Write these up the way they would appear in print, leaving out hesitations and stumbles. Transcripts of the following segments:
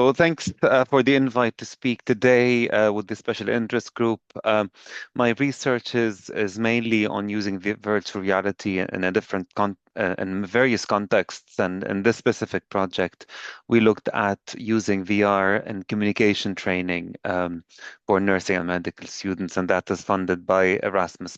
So thanks for the invite to speak today with the special interest group. My research is mainly on using virtual reality in a different in various contexts, and in this specific project, we looked at using VR in communication training for nursing and medical students, and that is funded by Erasmus+.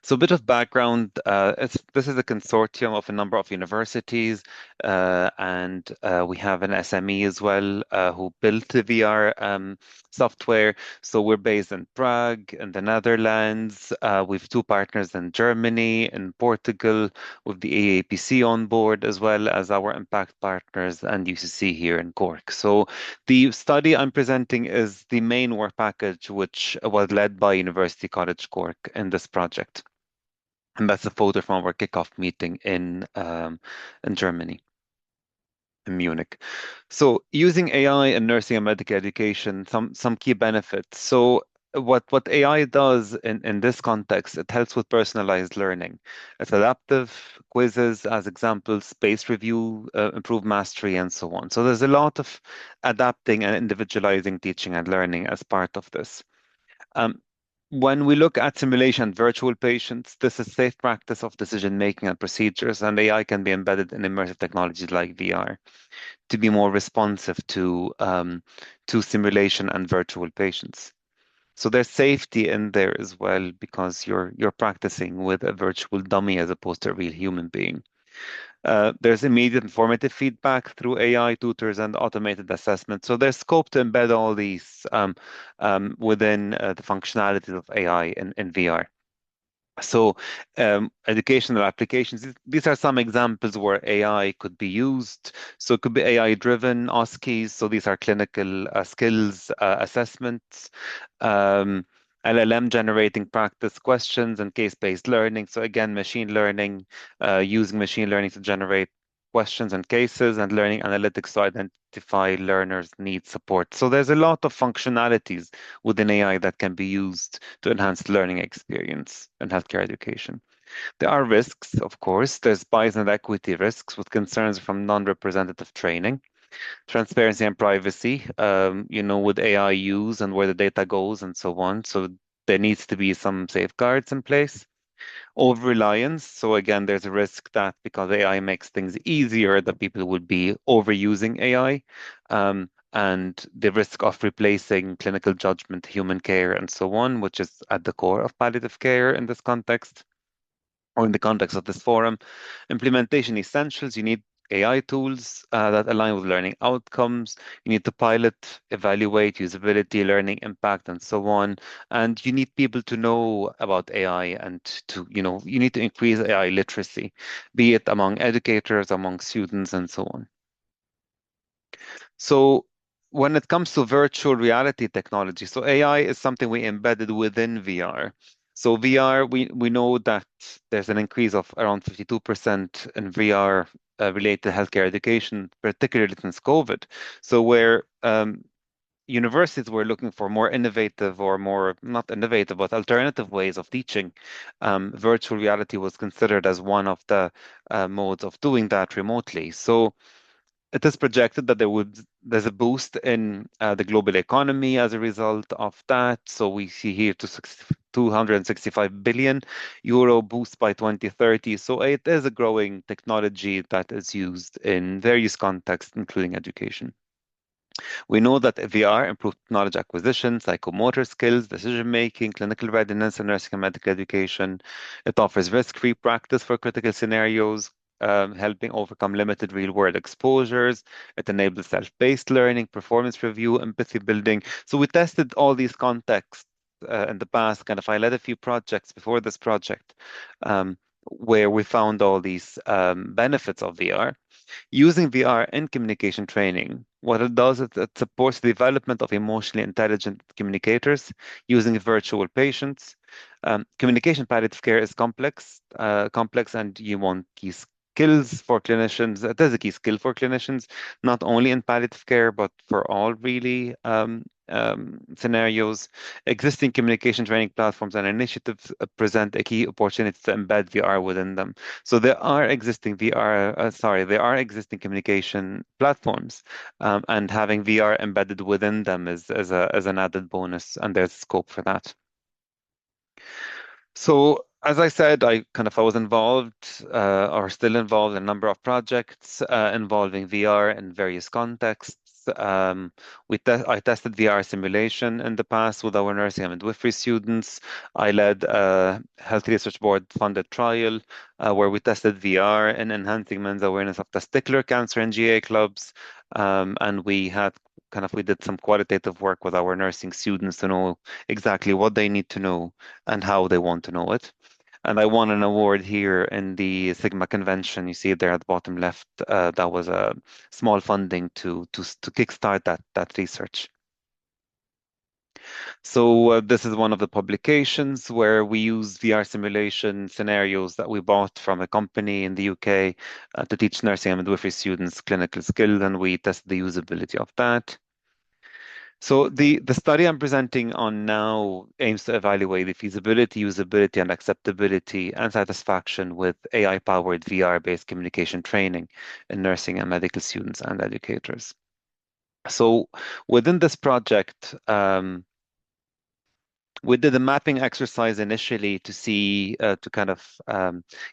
So a bit of background, this is a consortium of a number of universities, and we have an SME as well who built the VR software. So we're based in Prague, in the Netherlands. We've two partners in Germany, in Portugal, with the AIIHPC on board, as well as our impact partners and UCC here in Cork. So the study I'm presenting is the main work package, which was led by University College Cork in this project. And that's a photo from our kickoff meeting in Germany, in Munich. So using AI in nursing and medical education, some key benefits. So what AI does in this context, it helps with personalized learning. It's adaptive, quizzes as examples, space review, improve mastery, and so on. So there's a lot of adapting and individualizing teaching and learning as part of this. Um, when we look at simulation virtual patients, this is safe practice of decision making and procedures, and AI can be embedded in immersive technologies like VR to be more responsive to simulation and virtual patients. So there's safety in there as well because you're practicing with a virtual dummy as opposed to a real human being. There's immediate informative feedback through AI tutors and automated assessment. So there's scope to embed all these within the functionalities of AI in VR. So, educational applications, these are some examples where AI could be used. So, it could be AI-driven OSCEs. So, these are clinical skills assessments, um, LLM generating practice questions and case-based learning. So, again, machine learning, using machine learning to generate questions and cases, and learning analytics to identify learners' need support. So, there's a lot of functionalities within AI that can be used to enhance the learning experience in healthcare education. There are risks, of course. There's bias and equity risks with concerns from non-representative training, transparency and privacy, with AI use and where the data goes and so on. So there needs to be some safeguards in place. Over-reliance. So again, there's a risk that because AI makes things easier, that people would be overusing AI. And the risk of replacing clinical judgment, human care, and so on, which is at the core of palliative care in this context, or in the context of this forum. Implementation essentials, you need AI tools that align with learning outcomes. You need to pilot, evaluate usability, learning impact, and so on. And you need people to know about AI and you need to increase AI literacy, be it among educators, among students, and so on. So when it comes to virtual reality technology, so AI is something we embedded within VR. So VR, we know that there's an increase of around 52% in VR related to healthcare education, particularly since COVID. So where universities were looking for more innovative or more, not innovative, but alternative ways of teaching, virtual reality was considered as one of the modes of doing that remotely. So it is projected that there's a boost in the global economy as a result of that. So we see here 265 billion euro boost by 2030. So it is a growing technology that is used in various contexts, including education. We know that VR improved knowledge acquisition, psychomotor skills, decision making, clinical readiness, and nursing and medical education. It offers risk-free practice for critical scenarios, helping overcome limited real-world exposures. It enables self-paced learning, performance review, empathy building. So we tested all these contexts in the past. Kind of, I led a few projects before this project where we found all these benefits of VR. Using VR in communication training, what it does is it supports the development of emotionally intelligent communicators using virtual patients. Communication palliative care is complex, and you want key skills for clinicians. It is a key skill for clinicians, not only in palliative care, but for all really scenarios. Existing communication training platforms and initiatives present a key opportunity to embed VR within them. So there are existing there are existing communication platforms, and having VR embedded within them is an added bonus, and there's scope for that. So, as I said, I was involved or still involved in a number of projects involving VR in various contexts. I tested VR simulation in the past with our nursing and midwifery students. I led a Health Research Board funded trial where we tested VR in enhancing men's awareness of testicular cancer in GA clubs. And we did some qualitative work with our nursing students to know exactly what they need to know and how they want to know it. And I won an award here in the Sigma convention. You see it there at the bottom left. That was a small funding to kickstart that research. So this is one of the publications where we use VR simulation scenarios that we bought from a company in the UK to teach nursing and midwifery students clinical skills, and we test the usability of that. So the study I'm presenting on now aims to evaluate the feasibility, usability, and acceptability and satisfaction with AI-powered VR-based communication training in nursing and medical students and educators. So within this project, we did a mapping exercise initially to see, to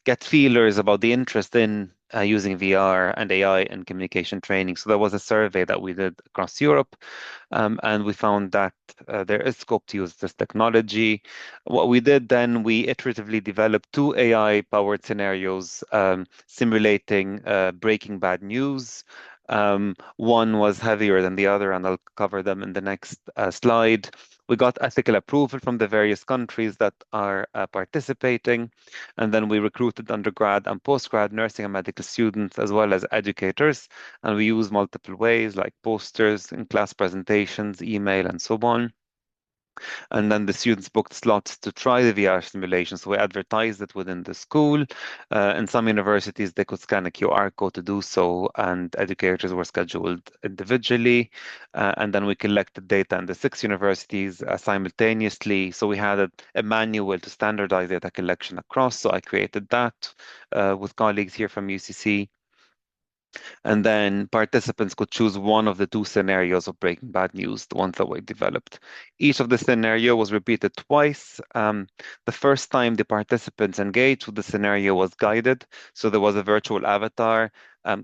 get feelers about the interest in using VR and AI in communication training. So there was a survey that we did across Europe, and we found that there is scope to use this technology. What we did then, we iteratively developed two AI-powered scenarios simulating breaking bad news. One was heavier than the other, and I'll cover them in the next slide. We got ethical approval from the various countries that are participating, and then we recruited undergrad and postgrad nursing and medical students as well as educators, and we use multiple ways like posters, in-class presentations, email, and so on. And then the students booked slots to try the VR simulation. So we advertised it within the school. In some universities, they could scan a QR code to do so, and educators were scheduled individually. And then we collected data in the six universities simultaneously. So we had a manual to standardize data collection across. So I created that with colleagues here from UCC. And then participants could choose one of the two scenarios of Breaking Bad News, the ones that we developed. Each of the scenario was repeated twice. The first time the participants engaged with the scenario was guided. So there was a virtual avatar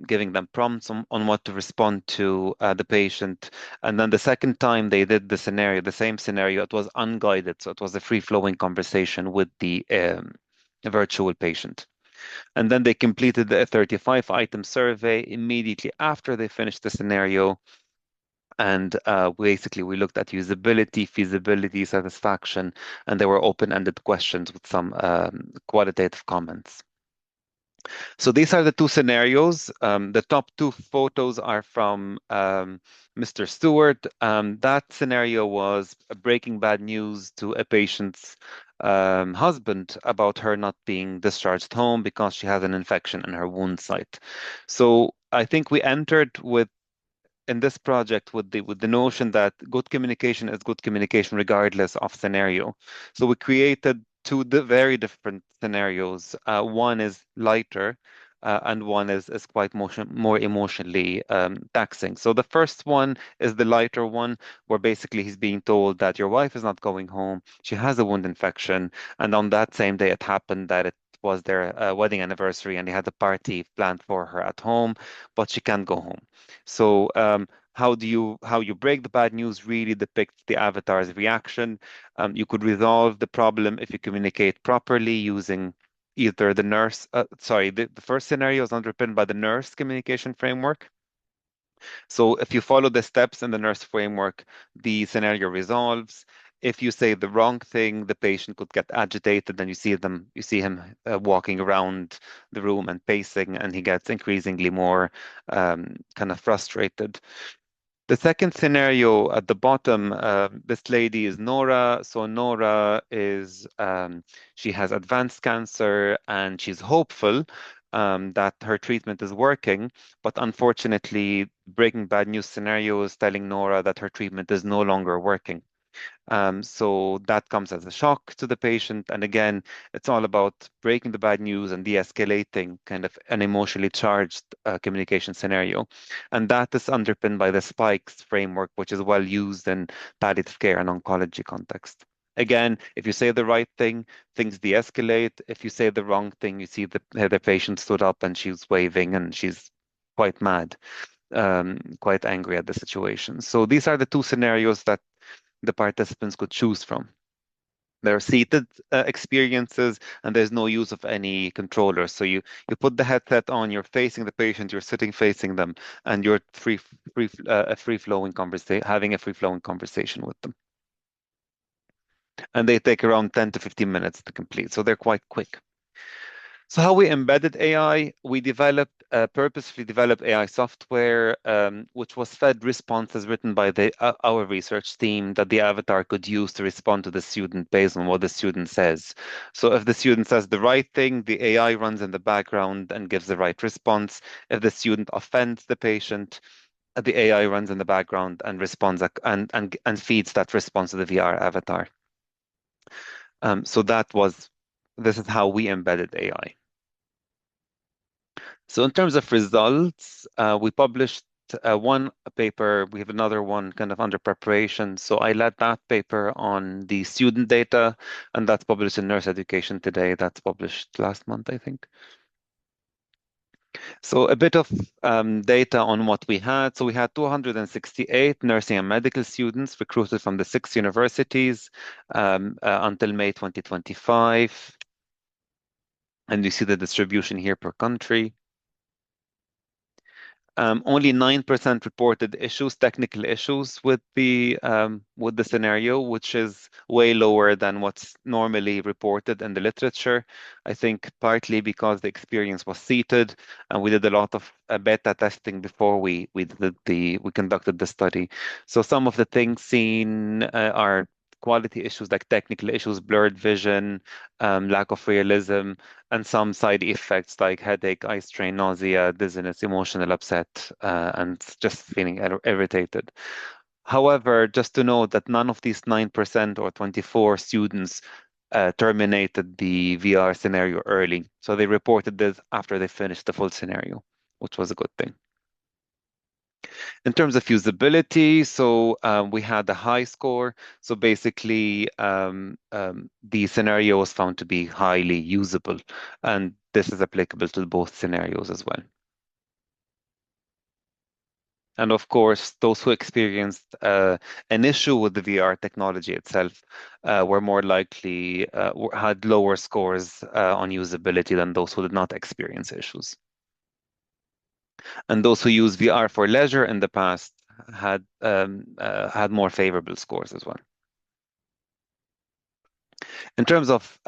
giving them prompts on what to respond to the patient. And then the second time they did the same scenario, it was unguided. So it was a free-flowing conversation with the virtual patient. And then they completed a 35-item survey immediately after they finished the scenario. And basically, we looked at usability, feasibility, satisfaction, and there were open-ended questions with some qualitative comments. So these are the two scenarios. The top two photos are from Mr. Stewart. That scenario was breaking bad news to a patient's husband about her not being discharged home because she has an infection in her wound site. So I think we entered with in this project with the notion that good communication is good communication regardless of scenario. So we created two very different scenarios. One is lighter, and one is quite more emotionally taxing. So the first one is the lighter one, where basically he's being told that your wife is not going home. She has a wound infection, and on that same day, it happened that it was their wedding anniversary, and they had a party planned for her at home, but she can't go home. So how you break the bad news really depicts the avatar's reaction. You could resolve the problem if you communicate properly using either the first scenario is underpinned by the nurse communication framework. So if you follow the steps in the nurse framework, the scenario resolves. If you say the wrong thing, the patient could get agitated, and you see him walking around the room and pacing, and he gets increasingly more kind of frustrated. The second scenario at the bottom, this lady is Nora. So Nora she has advanced cancer and she's hopeful, that her treatment is working, but unfortunately, Breaking Bad News scenario is telling Nora that her treatment is no longer working. So that comes as a shock to the patient. And again, it's all about breaking the bad news and de-escalating kind of an emotionally charged communication scenario. And that is underpinned by the SPIKES framework, which is well used in palliative care and oncology context. Again, if you say the right thing, things de-escalate. If you say the wrong thing, you see the patient stood up and she's waving and she's quite mad, quite angry at the situation. So these are the two scenarios that the participants could choose from. There are seated experiences, and there's no use of any controller. So you put the headset on, you're facing the patient, you're sitting facing them, and you're a free flowing conversation, having a free flowing conversation with them. And they take around 10 to 15 minutes to complete, so they're quite quick. So how we embedded AI, we developed purposefully developed AI software, which was fed responses written by our research team that the avatar could use to respond to the student based on what the student says. So if the student says the right thing, the AI runs in the background and gives the right response. If the student offends the patient, the AI runs in the background and responds and feeds that response to the VR avatar. So this is how we embedded AI. So in terms of results, we published one paper. We have another one kind of under preparation. So I led that paper on the student data, and that's published in Nurse Education Today. That's published last month, I think. So a bit of data on what we had. So we had 268 nursing and medical students recruited from the 6 universities until May 2025. And you see the distribution here per country. Only 9% reported issues, technical issues with the scenario, which is way lower than what's normally reported in the literature. I think partly because the experience was seated, and we did a lot of beta testing before we conducted the study. So some of the things seen are quality issues like technical issues, blurred vision, lack of realism, and some side effects like headache, eye strain, nausea, dizziness, emotional upset, and just feeling irritated. However, just to note that none of these 9% or 24 students terminated the VR scenario early. So they reported this after they finished the full scenario, which was a good thing. In terms of usability, so we had a high score. So basically, the scenario was found to be highly usable, and this is applicable to both scenarios as well. And of course, those who experienced an issue with the VR technology itself were more likely had lower scores on usability than those who did not experience issues. And those who used VR for leisure in the past had more favorable scores as well. In terms of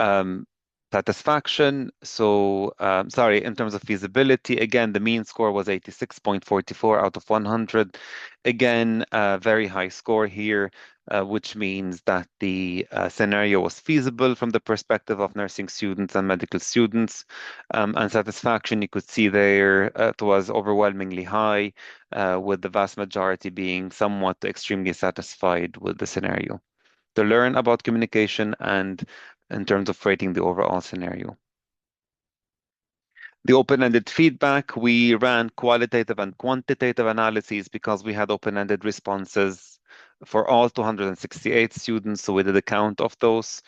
satisfaction, so sorry, in terms of feasibility, again, the mean score was 86.44 out of 100. Again, a very high score here, which means that the scenario was feasible from the perspective of nursing students and medical students. And satisfaction, you could see there, it was overwhelmingly high, with the vast majority being somewhat to extremely satisfied with the scenario to learn about communication and in terms of rating the overall scenario. The open-ended feedback, we ran qualitative and quantitative analyses because we had open-ended responses for all 268 students, so we did a count of those.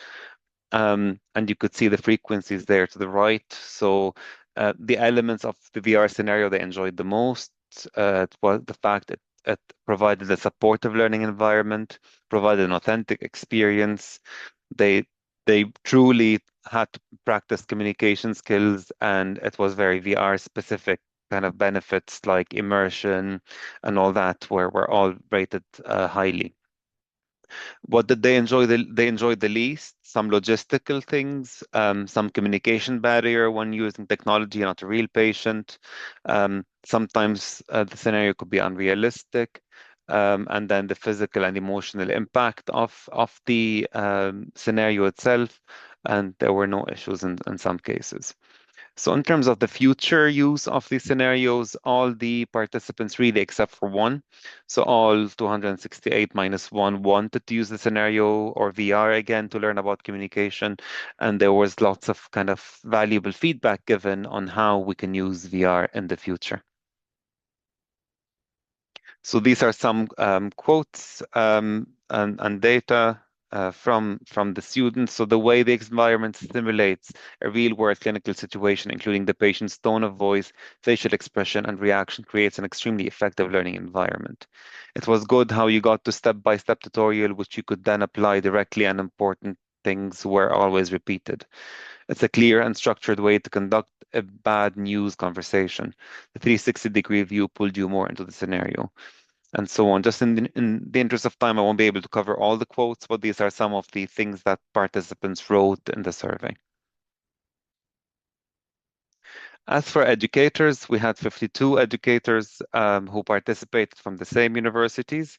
And you could see the frequencies there to the right. So the elements of the VR scenario they enjoyed the most was the fact that it provided a supportive learning environment, provided an authentic experience. They they truly had to practice communication skills, and it was very VR specific kind of benefits like immersion and all that were all rated highly. What did they enjoy? They enjoyed the least? Some logistical things, some communication barrier when using technology, not a real patient. Sometimes the scenario could be unrealistic. And then the physical and emotional impact of the scenario itself. And there were no issues in some cases. So in terms of the future use of these scenarios, all the participants really, except for one, so all 268 minus one wanted to use the scenario or VR again to learn about communication. And there was lots of kind of valuable feedback given on how we can use VR in the future. So these are some quotes and data from the students. So the way the environment simulates a real-world clinical situation, including the patient's tone of voice, facial expression, and reaction, creates an extremely effective learning environment. It was good how you got to step-by-step tutorial, which you could then apply directly, and important things were always repeated. It's a clear and structured way to conduct a bad news conversation. The 360-degree view pulled you more into the scenario and so on. Just in the interest of time, I won't be able to cover all the quotes, but these are some of the things that participants wrote in the survey. As for educators, we had 52 educators who participated from the same universities.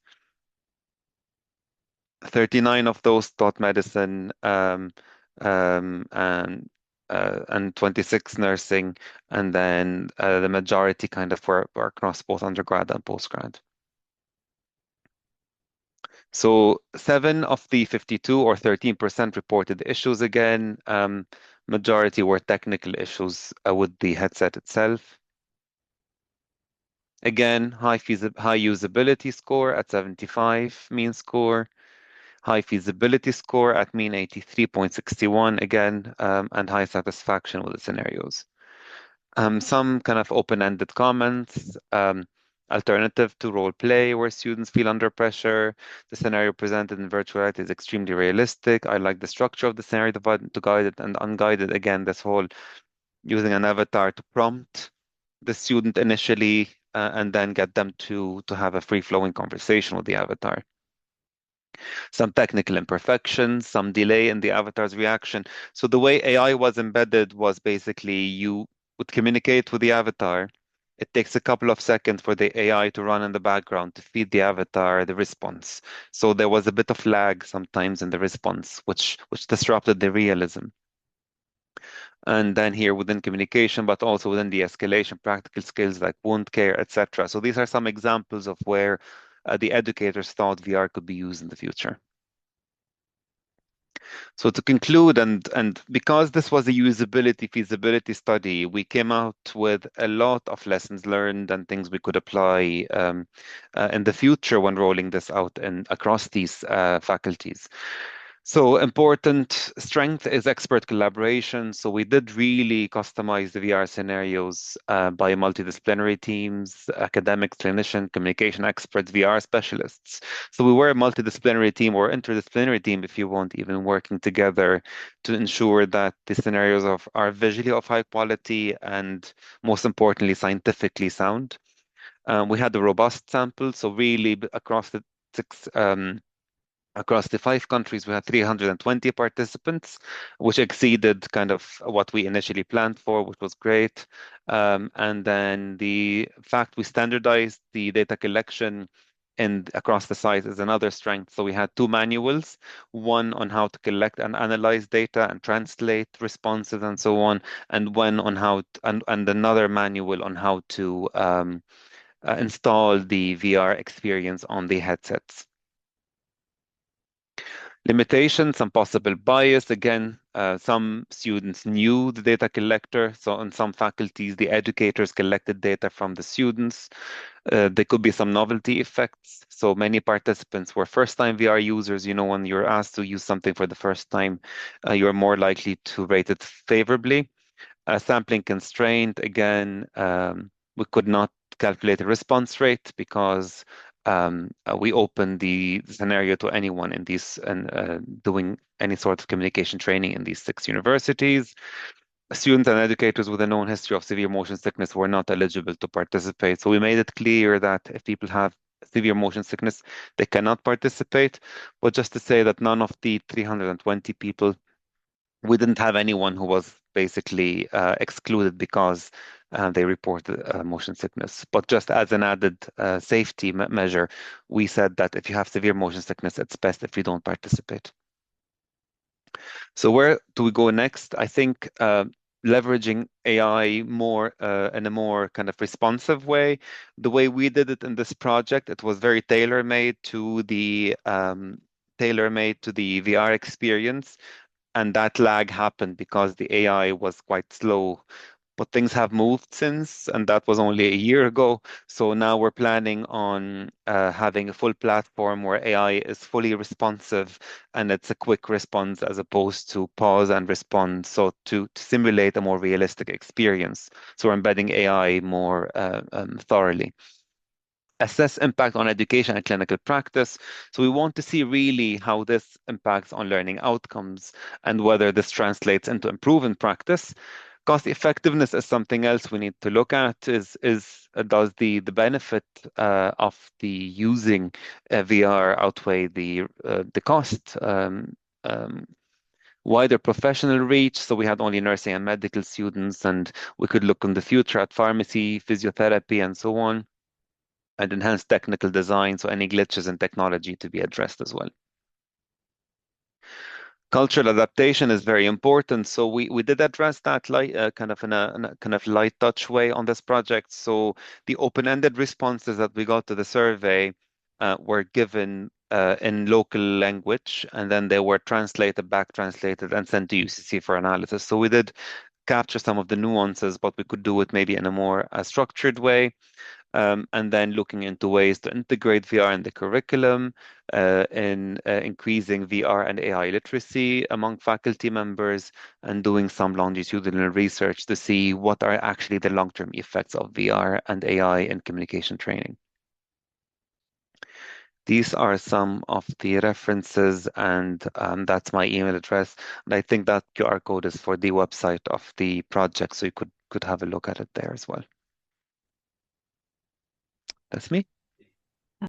39 of those taught medicine and 26 nursing, and then the majority kind of were across both undergrad and postgrad. So 7 of the 52 or 13% reported issues again. Majority were technical issues with the headset itself. Again, high usability score at 75 mean score, high feasibility score at mean 83.61 again, and high satisfaction with the scenarios. Some kind of open-ended comments, alternative to role play where students feel under pressure. The scenario presented in virtual reality is extremely realistic. I like the structure of the scenario divided into guided and unguided. Again, this whole using an avatar to prompt the student initially and then get them to have a free-flowing conversation with the avatar. Some technical imperfections, some delay in the avatar's reaction. So the way AI was embedded was basically you would communicate with the avatar. It takes a couple of seconds for the AI to run in the background to feed the avatar the response. So there was a bit of lag sometimes in the response, which disrupted the realism. And then here within communication, but also within the escalation, practical skills like wound care, etc. So these are some examples of where the educators thought VR could be used in the future. So to conclude, and because this was a usability feasibility study, we came out with a lot of lessons learned and things we could apply in the future when rolling this out and across these faculties. So important strength is expert collaboration. So we did really customize the VR scenarios by multidisciplinary teams, academics, clinician, communication experts, VR specialists. So we were a multidisciplinary team or interdisciplinary team, if you want, even working together to ensure that the scenarios are visually of high quality and most importantly, scientifically sound. We had a robust sample, so really across the six across the 5 countries, we had 320 participants, which exceeded kind of what we initially planned for, which was great. And then the fact we standardized the data collection across the site is another strength. So we had 2 manuals, one on how to collect and analyze data and translate responses and so on, and one on and another manual on how to install the VR experience on the headsets. Limitations, some possible bias. Again, some students knew the data collector. So in some faculties, the educators collected data from the students. There could be some novelty effects. So many participants were first-time VR users. You know, when you're asked to use something for the first time, you're more likely to rate it favorably. Sampling constraint, again, we could not calculate a response rate because we open the scenario to anyone in these and doing any sort of communication training in these 6 universities. Students and educators with a known history of severe motion sickness were not eligible to participate. So we made it clear that if people have severe motion sickness, they cannot participate. But just to say that none of the 320 people, we didn't have anyone who was basically excluded because they reported motion sickness. But just as an added safety measure, we said that if you have severe motion sickness, it's best if you don't participate. So where do we go next? I think leveraging AI more in a more kind of responsive way. The way we did it in this project, it was very tailor-made to the VR experience, and that lag happened because the AI was quite slow. But things have moved since, and that was only a year ago. So now we're planning on having a full platform where AI is fully responsive and it's a quick response as opposed to pause and respond. So to simulate a more realistic experience. So we're embedding AI more thoroughly. Assess impact on education and clinical practice. So we want to see really how this impacts on learning outcomes and whether this translates into improving practice. Cost effectiveness is something else we need to look at. Does the benefit of the using VR outweigh the cost? Wider professional reach. So we had only nursing and medical students, and we could look in the future at pharmacy, physiotherapy, and so on, and enhanced technical design. So any glitches in technology to be addressed as well. Cultural adaptation is very important. So we did address that light, kind of in a kind of light touch way on this project. So the open-ended responses that we got to the survey were given in local language, and then they were translated, back translated, and sent to UCC for analysis. So we did capture some of the nuances, but we could do it maybe in a more structured way. And then looking into ways to integrate VR in the curriculum, in increasing VR and AI literacy among faculty members, and doing some longitudinal research to see what are actually the long-term effects of VR and AI in communication training. These are some of the references, and that's my email address. And I think that QR code is for the website of the project, so you could have a look at it there as well. That's me.